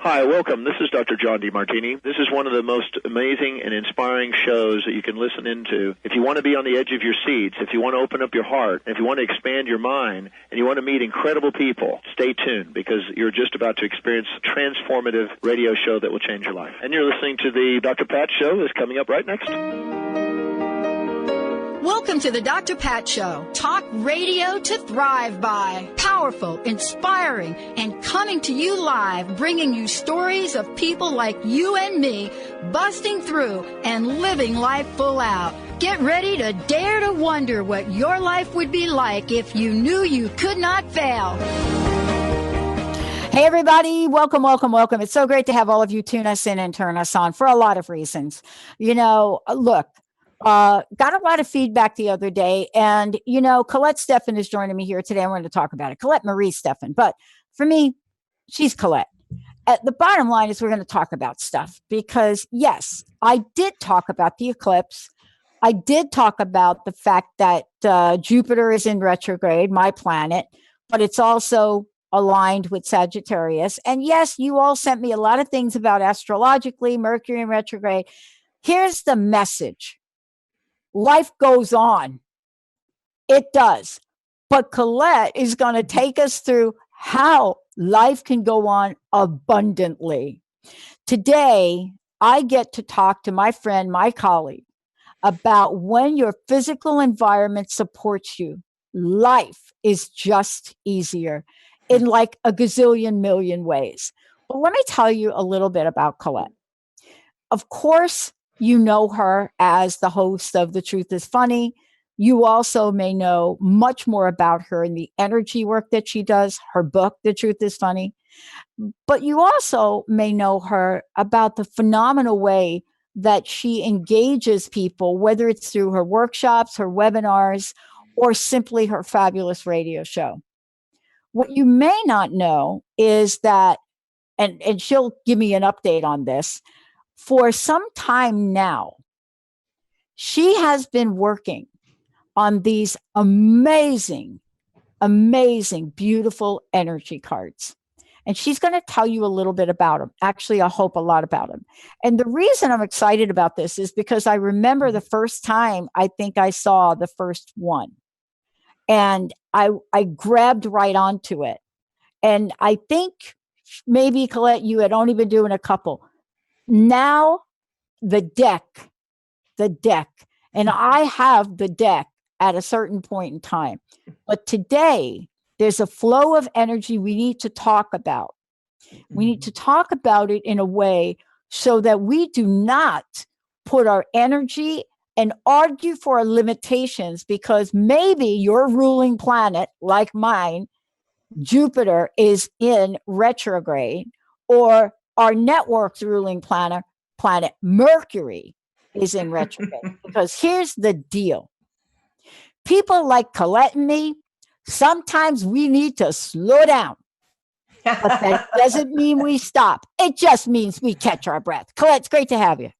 Hi, welcome. This is Dr. John DeMartini. This is one of the most amazing and inspiring shows that you can listen into. If you want to be on the edge of your seats, if you want to open up your heart, if you want to expand your mind, and you want to meet incredible people, stay tuned because you're just about to experience a transformative radio show that will change your life. And you're listening to the Dr. Pat Show that's coming up right next. Welcome to the Dr. Pat Show. Talk radio to thrive by. Powerful, inspiring, and coming to you live, bringing you stories of people like you and me, busting through and living life full out. Get ready to dare to wonder what your life would be like if you knew you could not fail. Hey, everybody. Welcome, welcome, welcome. It's so great to have all of you tune us in and turn us on for a lot of reasons. You know, look. Got a lot of feedback the other day, and Colette Stefan is joining me here today. I wanted to talk about it. Colette Marie Stefan, but for me, she's Colette. At the bottom line is we're going to talk about stuff because yes, I did talk about the eclipse. I did talk about the fact that Jupiter is in retrograde, my planet, but it's also aligned with Sagittarius. And yes, you all sent me a lot of things about astrologically, Mercury in retrograde. Here's the message. Life goes on. It does. But Colette is going to take us through how life can go on abundantly. Today, I get to talk to my friend, my colleague, about when your physical environment supports you, life is just easier in like a gazillion million ways. But let me tell you a little bit about Colette. Of course, you know her as the host of The Truth is Funny. You also may know much more about her in the energy work that she does, her book, The Truth is Funny. But you also may know her about the phenomenal way that she engages people, whether it's through her workshops, her webinars, or simply her fabulous radio show. What you may not know is that, and she'll give me an update on this, for some time now, she has been working on these amazing, amazing, beautiful energy cards. And she's going to tell you a little bit about them. Actually, I hope a lot about them. And the reason I'm excited about this is because I remember the first time I think I saw the first one. And I grabbed right onto it. And I think maybe, Colette, you had only been doing a couple. Now the deck, and I have the deck at a certain point in time. But today there's a flow of energy we need to talk about. We need to talk about it in a way so that we do not put our energy and argue for our limitations because maybe your ruling planet, like mine, Jupiter, is in retrograde, or our network's ruling planet Mercury is in retrograde. Because here's the deal. People like Colette and me, sometimes we need to slow down. But that doesn't mean we stop. It just means we catch our breath. Colette, it's great to have you.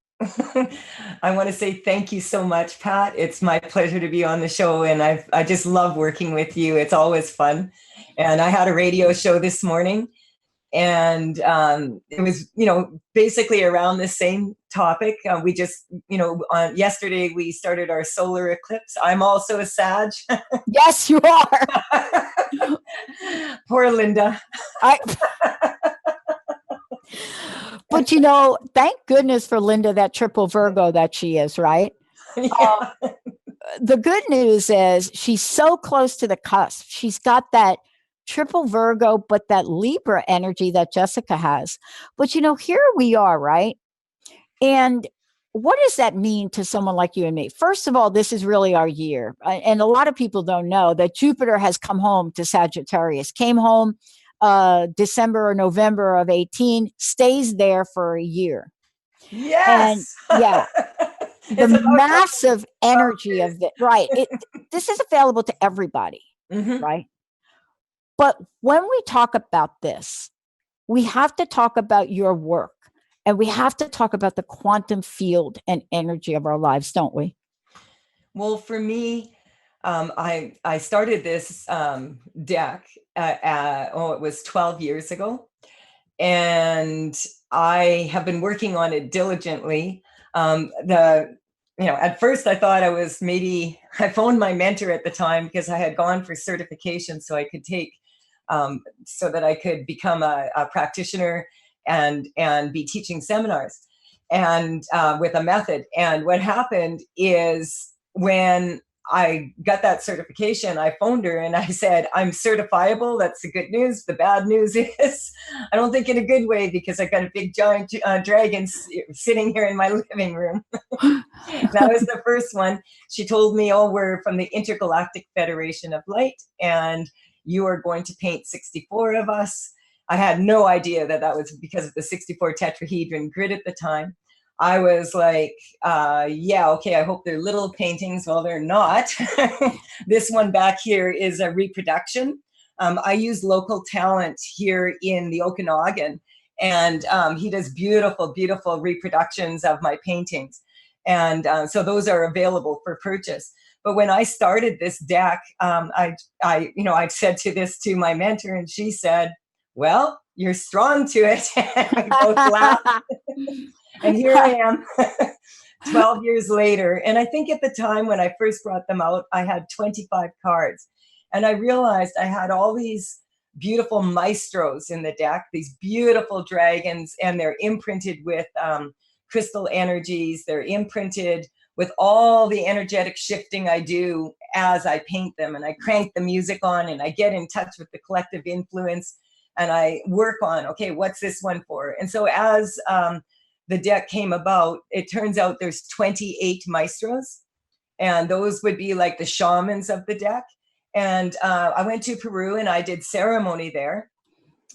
I want to say thank you so much, Pat. It's my pleasure to be on the show, and I just love working with you. It's always fun. And I had a radio show this morning, and it was, basically around the same topic. We just, yesterday we started our solar eclipse. I'm also a Sag. Yes, you are. Poor Linda. But thank goodness for Linda, that triple Virgo that she is, right? Yeah. The good news is she's so close to the cusp. She's got that triple Virgo, but that Libra energy that Jessica has. But here we are, right? And what does that mean to someone like you and me? First of all, this is really our year. And a lot of people don't know that Jupiter has come home to Sagittarius, came home December or November of 18, stays there for a year. Yes. And yeah, the massive energy of it, right? This is available to everybody, right? But when we talk about this, we have to talk about your work, and we have to talk about the quantum field and energy of our lives, don't we? Well, for me, I started this deck, it was 12 years ago. and I have been working on it diligently. At first I thought I phoned my mentor at the time because I had gone for certification so I could take, so that I could become a practitioner and be teaching seminars and with a method. And what happened is when I got that certification, I phoned her and I said, I'm certifiable. That's the good news. The bad news is, I don't think in a good way, because I got a big giant dragon sitting here in my living room. That was the first one. She told me, oh, we're from the Intergalactic Federation of Light, and you are going to paint 64 of us. I had no idea that was because of the 64 tetrahedron grid at the time. I was like, yeah, okay, I hope they're little paintings. Well, they're not. This one back here is a reproduction. I use local talent here in the Okanagan, and he does beautiful, beautiful reproductions of my paintings. And so those are available for purchase. But when I started this deck, I said to my mentor, and she said, well, you're strong to it. We both laughed. And here I am 12 years later. And I think at the time when I first brought them out, I had 25 cards. And I realized I had all these beautiful maestros in the deck, these beautiful dragons, and they're imprinted with crystal energies. They're imprinted with all the energetic shifting I do as I paint them. And I crank the music on and I get in touch with the collective influence and I work on, okay, what's this one for? And so as the deck came about, it turns out there's 28 maestros, and those would be like the shamans of the deck. And I went to Peru and I did ceremony there.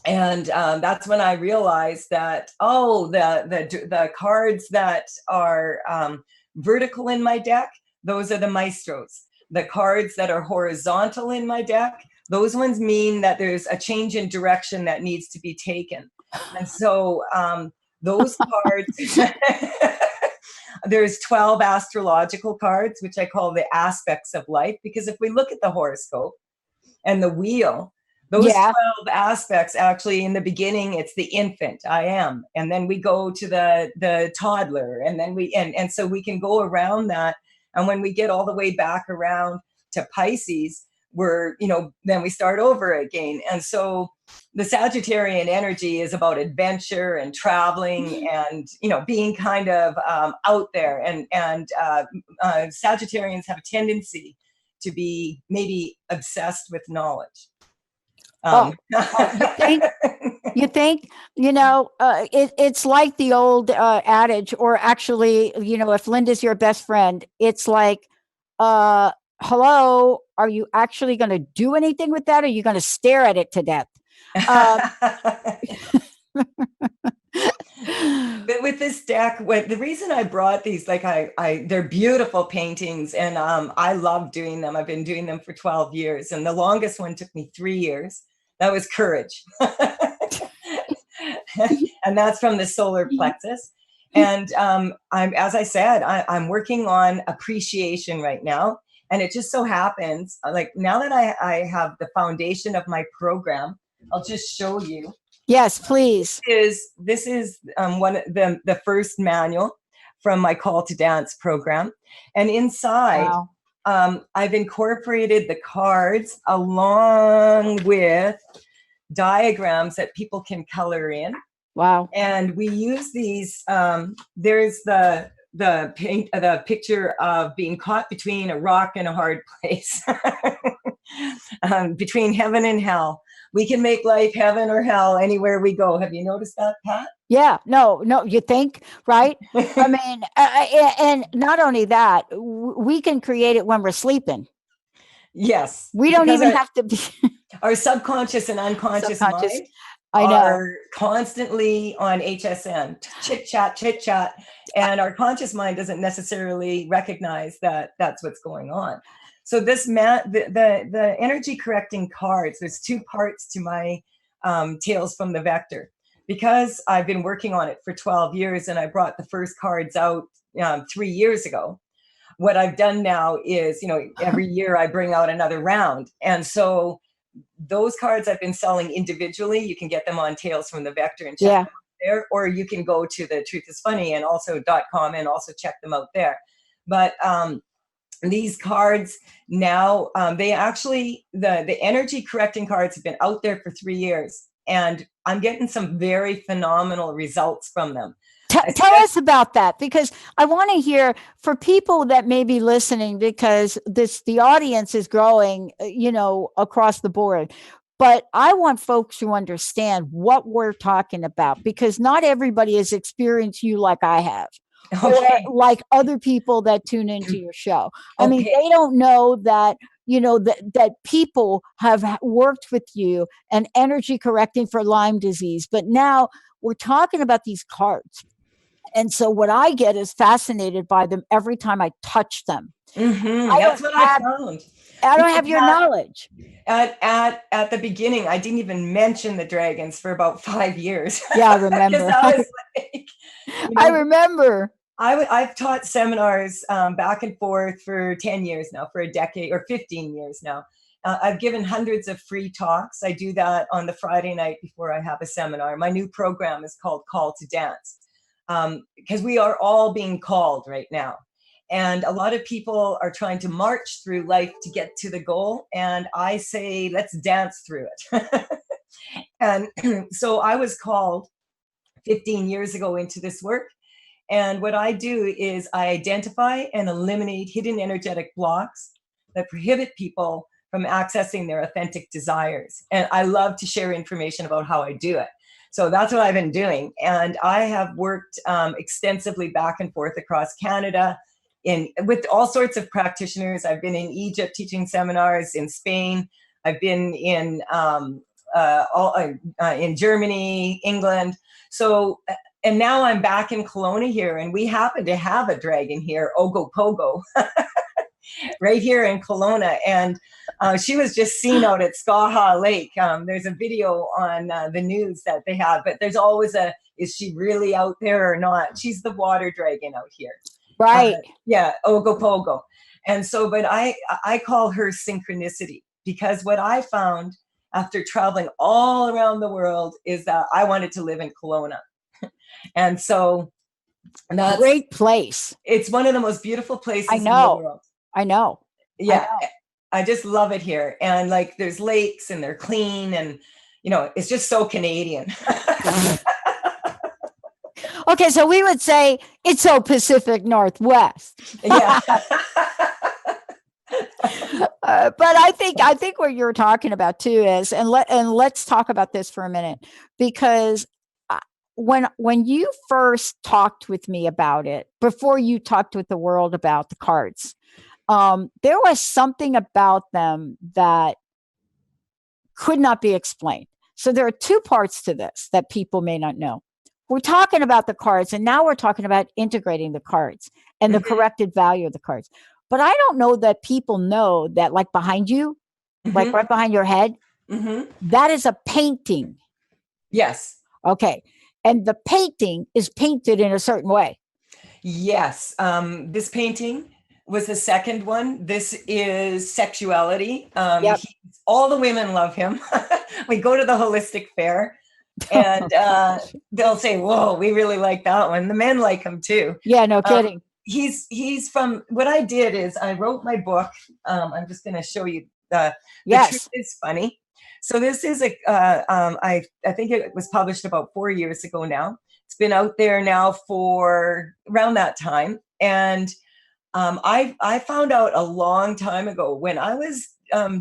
And that's when I realized that, oh, the cards that are vertical in my deck, those are the maestros. The cards that are horizontal in my deck, those ones mean that there's a change in direction that needs to be taken. And so those cards, there's 12 astrological cards, which I call the aspects of life, because if we look at the horoscope and the wheel, those 12 aspects, actually, in the beginning, it's the infant, I am. And then we go to the toddler, and then and so we can go around that. And when we get all the way back around to Pisces, then we start over again. And so the Sagittarian energy is about adventure and traveling and, being kind of out there. And Sagittarians have a tendency to be maybe obsessed with knowledge. You think, it's like the old adage, or actually, if Linda's your best friend, it's like, hello, are you actually going to do anything with that? Or are you going to stare at it to death? But with this deck, the reason I brought these, they're beautiful paintings, and I love doing them. I've been doing them for 12 years, and the longest one took me 3 years. That was courage. And that's from the solar plexus. And as I said, I'm working on appreciation right now. And it just so happens, now that I have the foundation of my program, I'll just show you. Yes, please. This is one of the first manual from my Call to Dance program. And inside, I've incorporated the cards along with diagrams that people can color in. Wow. And we use these, there's the picture of being caught between a rock and a hard place, between heaven and hell. We can make life heaven or hell anywhere we go. Have you noticed that, Pat? Yeah, no, you think, right? I mean, and not only that, we can create it when we're sleeping. Yes. We don't even have to be. Our subconscious and unconscious mind are constantly on HSN, chit chat. And our conscious mind doesn't necessarily recognize that that's what's going on. So this the energy correcting cards, there's two parts to my Tales from the Vector. Because I've been working on it for 12 years and I brought the first cards out 3 years ago, what I've done now is, every year I bring out another round. And so those cards I've been selling individually. You can get them on Tales from the Vector and check Yeah. them out there, or you can go to the Truth is Funny and also .com and also check them out there. But these cards now, they actually, the energy correcting cards have been out there for 3 years, and I'm getting some very phenomenal results from them. Tell us about that, because I want to hear for people that may be listening, because the audience is growing, across the board. But I want folks to understand what we're talking about, because not everybody has experienced you like I have. Okay. Or like other people that tune into your show. I mean, Okay. they don't know that, that people have worked with you and energy correcting for Lyme disease. But now we're talking about these cards. And so what I get is fascinated by them every time I touch them. That's what I found. I don't have your knowledge. At the beginning, I didn't even mention the dragons for about 5 years. Yeah, I remember. I was like, I remember. I've taught seminars back and forth for 10 years now, for a decade or 15 years now. I've given hundreds of free talks. I do that on the Friday night before I have a seminar. My new program is called Call to Dance, because we are all being called right now. And a lot of people are trying to march through life to get to the goal. And I say, let's dance through it. And so I was called 15 years ago into this work. And what I do is I identify and eliminate hidden energetic blocks that prohibit people from accessing their authentic desires. And I love to share information about how I do it. So that's what I've been doing. And I have worked extensively back and forth across Canada with all sorts of practitioners. I've been in Egypt teaching seminars, in Spain. I've been in Germany, England. So, and now I'm back in Kelowna here, and we happen to have a dragon here, Ogopogo, right here in Kelowna. And she was just seen out at Skaha Lake. There's a video on the news that they have, but there's always is she really out there or not? She's the water dragon out here. Right. Ogopogo. And so, but I call her synchronicity, because what I found after traveling all around the world is that I wanted to live in Kelowna. And so that's great place. It's one of the most beautiful places in the world. I know. Yeah. I just love it here. And like, there's lakes and they're clean, and, it's just so Canadian. Okay. So we would say it's so Pacific Northwest. Yeah. But I think what you're talking about too is, and let's talk about this for a minute, because when you first talked with me about it, before you talked with the world about the cards, there was something about them that could not be explained. So there are two parts to this that people may not know. We're talking about the cards, and now we're talking about integrating the cards and the corrected value of the cards. But I don't know that people know that, like behind you, like right behind your head, that is a painting. Yes. Okay. And the painting is painted in a certain way. Yes. This painting was the second one. This is sexuality. Yep. All the women love him. We go to the holistic fair, and they'll say, whoa, we really like that one. The men like him too. Yeah, no kidding. He's from, what I did is I wrote my book. I'm just going to show you the Truth is Funny. So this is I think it was published about 4 years ago now. It's been out there now for around that time. And I found out a long time ago, when I was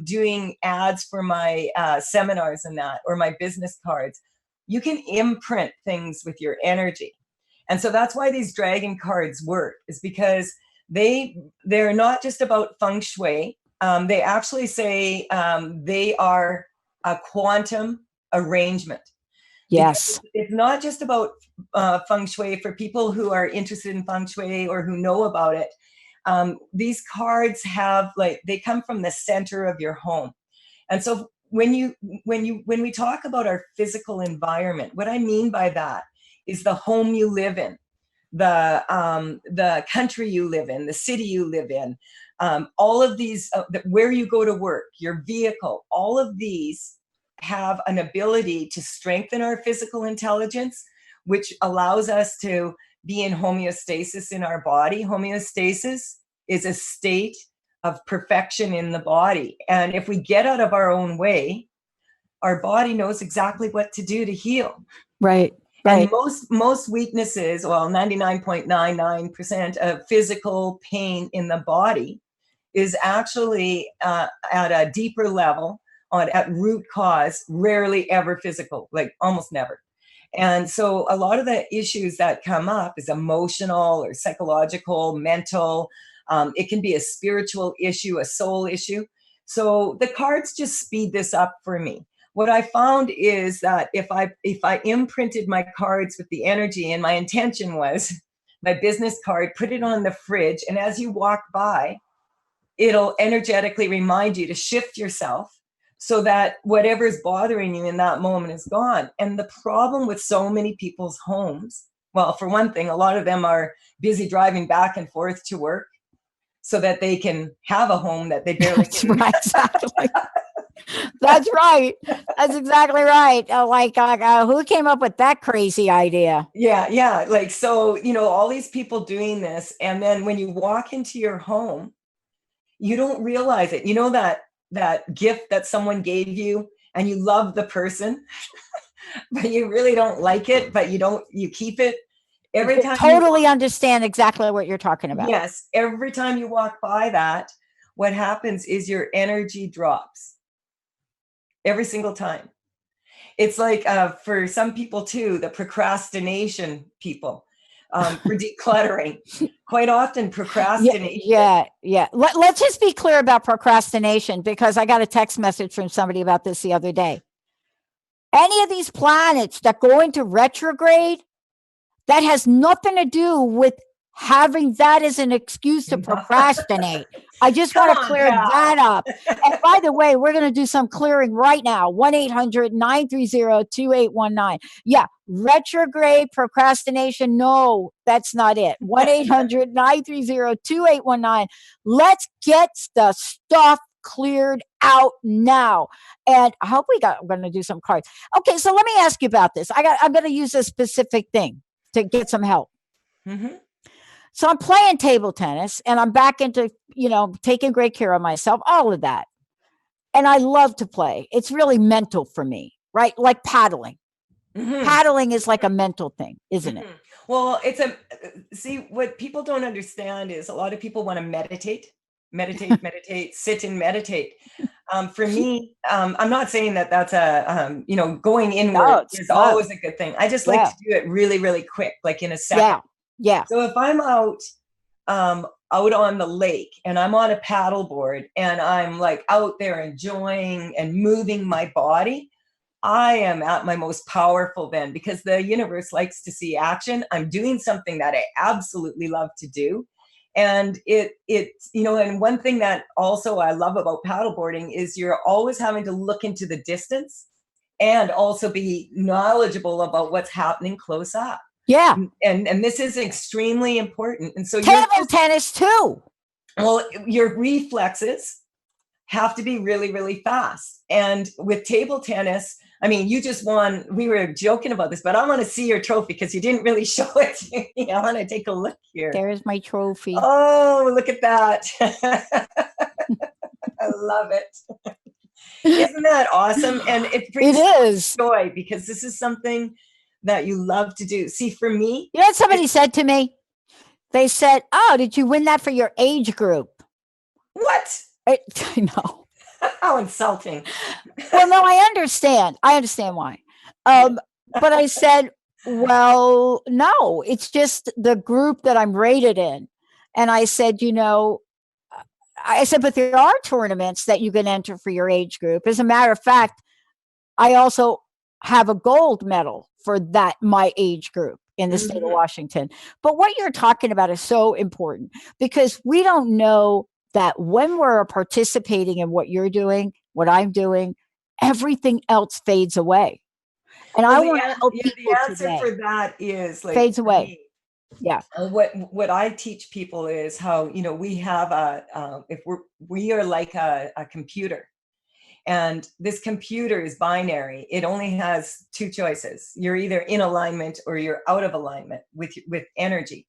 doing ads for my seminars and that, or my business cards, you can imprint things with your energy. And so that's why these dragon cards work, is because they're not just about Feng Shui. They actually say they are a quantum arrangement. Yes. Because it's not just about Feng Shui. For people who are interested in Feng Shui or who know about it, these cards they come from the center of your home. And so when we talk about our physical environment, what I mean by that is the home you live in, the country you live in, the city you live in, all of these, where you go to work, your vehicle, all of these have an ability to strengthen our physical intelligence, which allows us to be in homeostasis in our body. Homeostasis is a state of perfection in the body. And if we get out of our own way, our body knows exactly what to do to heal. Right. And most weaknesses, well, 99.99% of physical pain in the body is actually at a deeper level, at root cause, rarely ever physical, like almost never. And so a lot of the issues that come up is emotional or psychological, mental. It can be a spiritual issue, a soul issue. So the cards just speed this up for me. What I found is that if I imprinted my cards with the energy, and my intention was my business card, put it on the fridge, and as you walk by, it'll energetically remind you to shift yourself so that whatever's bothering you in that moment is gone. And the problem with so many people's homes, well, for one thing, a lot of them are busy driving back and forth to work so that they can have a home that they barely That's right, exactly. That's right. That's exactly right. Who came up with that crazy idea? Yeah. Like, so, all these people doing this. And then when you walk into your home, you don't realize it. You know that gift that someone gave you and you love the person, but you really don't like it, but you keep it. Every time totally understand exactly what you're talking about. Yes. Every time you walk by that, what happens is your energy drops. Every single time. It's like for some people too, the procrastination people, for decluttering. Quite often procrastination. Yeah. Let's just be clear about procrastination, because I got a text message from somebody about this the other day. Any of these planets that go into retrograde, that has nothing to do with having that as an excuse to procrastinate. I just want to clear that up. And by the way, we're going to do some clearing right now. 1-800-930-2819. Yeah, retrograde procrastination. No, that's not it. 1-800-930-2819. Let's get the stuff cleared out now. And I hope we're going to do some cards. Okay, so let me ask you about this. I'm going to use a specific thing to get some help. Mm-hmm. So I'm playing table tennis, and I'm back into, taking great care of myself, all of that. And I love to play. It's really mental for me, right? Like paddling. Mm-hmm. Paddling is like a mental thing, isn't it? Well, see, what people don't understand is a lot of people want to meditate, sit and meditate. For me, I'm not saying that that's going inward is always a good thing. I just like to do it really, really quick, like in a second. Yeah. So if I'm out on the lake and I'm on a paddle board and I'm like out there enjoying and moving my body, I am at my most powerful then, because the universe likes to see action. I'm doing something that I absolutely love to do. And and one thing that also I love about paddleboarding is you're always having to look into the distance and also be knowledgeable about what's happening close up. Yeah. And this is extremely important. And so table tennis too. Well, your reflexes have to be really, really fast. And with table tennis, I mean, you just won. We were joking about this, but I want to see your trophy because you didn't really show it to me. I want to take a look here. There's my trophy. Oh, look at that. I love it. Isn't that awesome? And it brings joy because this is something that you love to do. See, for me, you know what somebody said to me? They said, "Oh, did you win that for your age group?" What? I know. How insulting. Well, no, I understand. I understand why. But I said, well, no, it's just the group that I'm rated in. And I said, but there are tournaments that you can enter for your age group. As a matter of fact, I also have a gold medal for my age group in the state of Washington. But what you're talking about is so important, because we don't know that when we're participating in what you're doing, what I'm doing, everything else fades away. And I want to help people the answer today. for that is Fades away. Yeah. What I teach people is how, we have we are like a computer, and this computer is binary. It only has two choices. You're either in alignment or you're out of alignment with energy.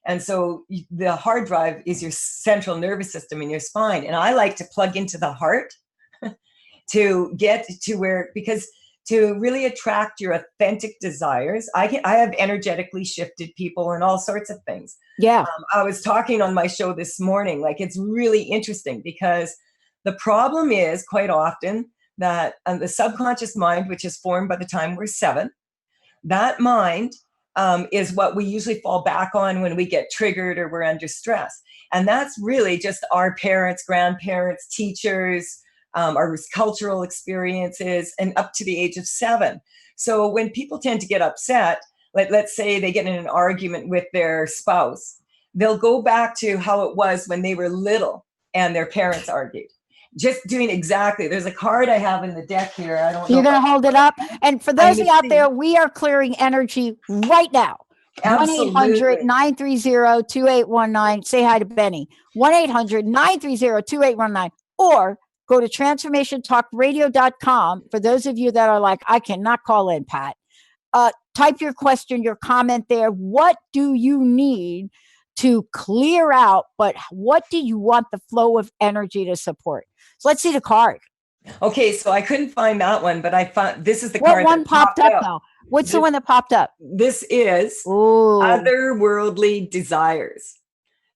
And so the hard drive is your central nervous system in your spine. And I like to plug into the heart to get to where, because to really attract your authentic desires, I have energetically shifted people and all sorts of things. Yeah. I was talking on my show this morning, like, it's really interesting because the problem is quite often that the subconscious mind, which is formed by the time we're 7, that mind is what we usually fall back on when we get triggered or we're under stress. And that's really just our parents, grandparents, teachers, our cultural experiences, and up to the age of 7. So when people tend to get upset, let's say they get in an argument with their spouse, they'll go back to how it was when they were little and their parents argued. Just doing exactly. There's a card I have in the deck here. I don't know. You're going to hold it up. And for those of you out there, we are clearing energy right now. Absolutely. 1-800-930-2819. Say hi to Benny. 1-800-930-2819. Or go to transformationtalkradio.com. For those of you that are like, I cannot call in, Pat. Type your question, your comment there. What do you need to clear out? But what do you want the flow of energy to support? So let's see the card. Okay, so I couldn't find that one, but I found this is the what card. What one popped up though? What's the one that popped up? This is otherworldly desires.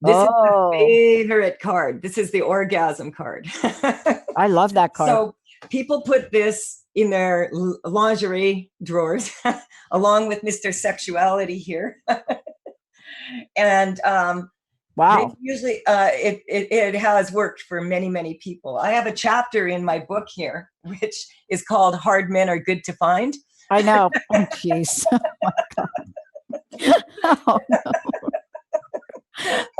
This is the favorite card. This is the orgasm card. I love that card. So people put this in their lingerie drawers, along with Mr. Sexuality here. And wow, usually it has worked for many, many people. I have a chapter in my book here, which is called "Hard Men Are Good to Find." I know. Oh, jeez. Oh my God. Oh, no.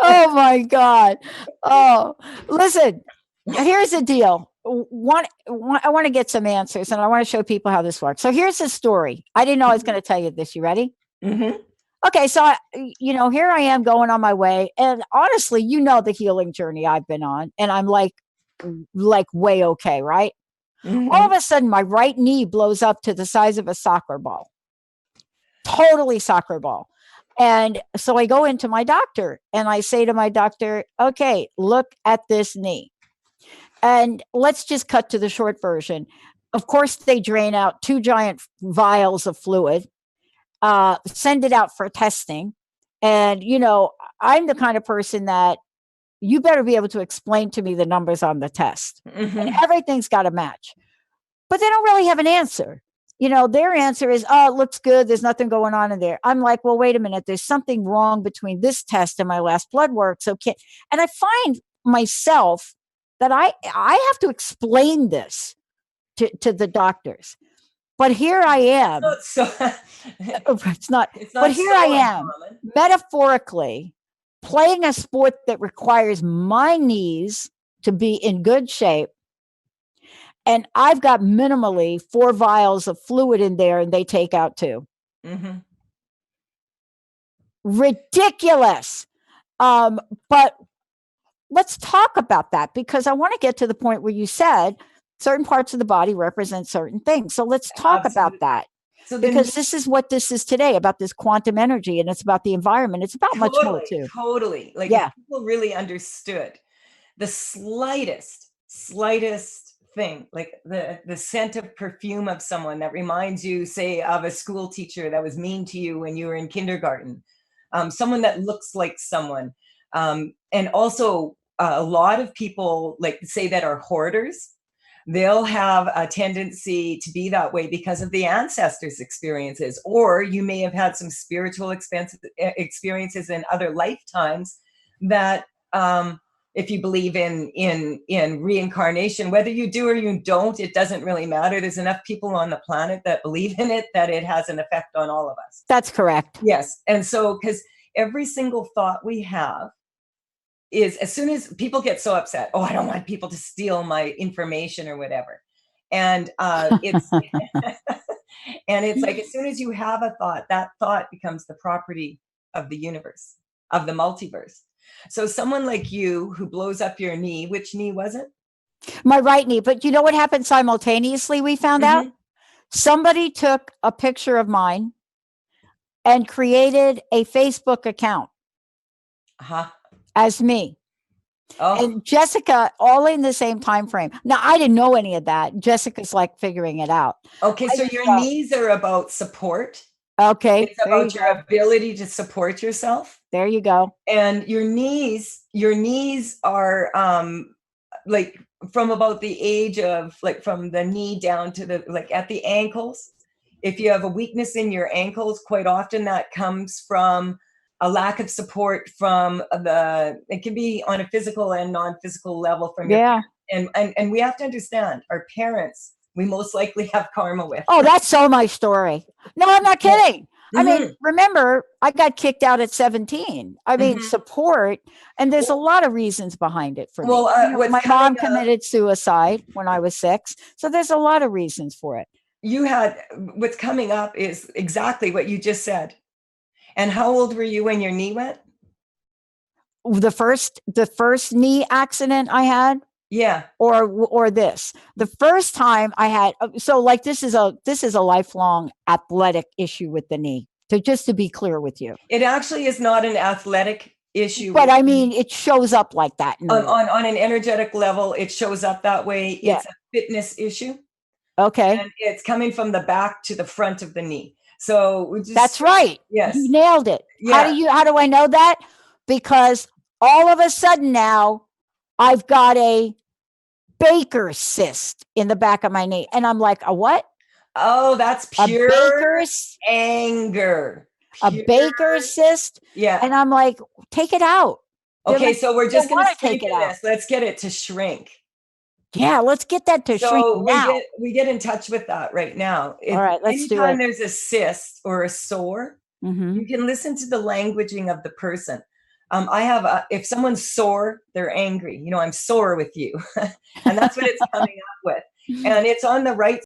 Oh my God. Oh, listen, here's the deal. I want to get some answers, and I want to show people how this works. So here's the story. I didn't know I was going to tell you this. You ready? Mm-hmm. Okay. So, here I am going on my way. And honestly, the healing journey I've been on, and I'm like way okay. Right. Mm-hmm. All of a sudden, my right knee blows up to the size of a soccer ball. Totally soccer ball. And so I go into my doctor and I say to my doctor, okay, look at this knee. And let's just cut to the short version. Of course, they drain out 2 giant vials of fluid, send it out for testing. And, I'm the kind of person that you better be able to explain to me the numbers on the test. Mm-hmm. And everything's got to match. But they don't really have an answer. Their answer is, oh, it looks good. There's nothing going on in there. I'm like, well, wait a minute. There's something wrong between this test and my last blood work. So, and I find myself that I have to explain this to the doctors. But here I am. It's not. But here I am, metaphorically, playing a sport that requires my knees to be in good shape. And I've got minimally 4 vials of fluid in there, and they take out 2. Mm-hmm. Ridiculous. But let's talk about that, because I want to get to the point where you said certain parts of the body represent certain things. So let's talk about that. So because this is what this is today, about this quantum energy, and it's about the environment. It's about much more too. Totally. Like, if people really understood the slightest thing, like the scent of perfume of someone that reminds you, say, of a school teacher that was mean to you when you were in kindergarten, someone that looks like someone, and also a lot of people, like, say, that are hoarders, they'll have a tendency to be that way because of the ancestors' experiences, or you may have had some spiritual experiences in other lifetimes that, if you believe in reincarnation, whether you do or you don't, it doesn't really matter. There's enough people on the planet that believe in it that it has an effect on all of us. That's correct. Yes. And so, because every single thought we have is, as soon as people get so upset, oh, I don't want people to steal my information or whatever. And it's and it's like, as soon as you have a thought, that thought becomes the property of the universe, of the multiverse. So someone like you who blows up your knee, which knee was it? My right knee. But you know what happened simultaneously? We found out somebody took a picture of mine and created a Facebook account as me. Oh. And Jessica, all in the same time frame. Now, I didn't know any of that. Jessica's like figuring it out. Okay, so your knees are about support. Okay. It's about your ability to support yourself. There you go. And your knees are like from about the age of, like, from the knee down to the, like, at the ankles. If you have a weakness in your ankles, quite often that comes from a lack of support from it can be on a physical and non-physical level from your parents. And we have to understand, our parents, we most likely have karma with. Oh, that's so my story. No, I'm not kidding. I mean, remember, I got kicked out at 17. I mean, support, and there's a lot of reasons behind it for me. My mom committed suicide when I was 6, so there's a lot of reasons for it. What's coming up is exactly what you just said. And how old were you when your knee went? The first knee accident I had? Yeah. Or this. The first time I had, so like this is a lifelong athletic issue with the knee. Just to be clear with you. It actually is not an athletic issue. But I mean, it shows up like that. On an energetic level, it shows up that way. Yeah. It's a fitness issue. Okay. And it's coming from the back to the front of the knee. So that's right. Yes. You nailed it. Yeah. How do I know that? Because all of a sudden now I've got a Baker's cyst in the back of my knee. And I'm like, a what? Oh, that's pure anger. A Baker's cyst? Yeah. And I'm like, take it out. Okay, so we're just going to take it out. Let's get it to shrink. Yeah, let's get that to shrink now. We get in touch with that right now. All right, let's do it. Anytime there's a cyst or a sore, you can listen to the languaging of the person. If someone's sore, they're angry. I'm sore with you. And that's what it's coming up with. And it's on the right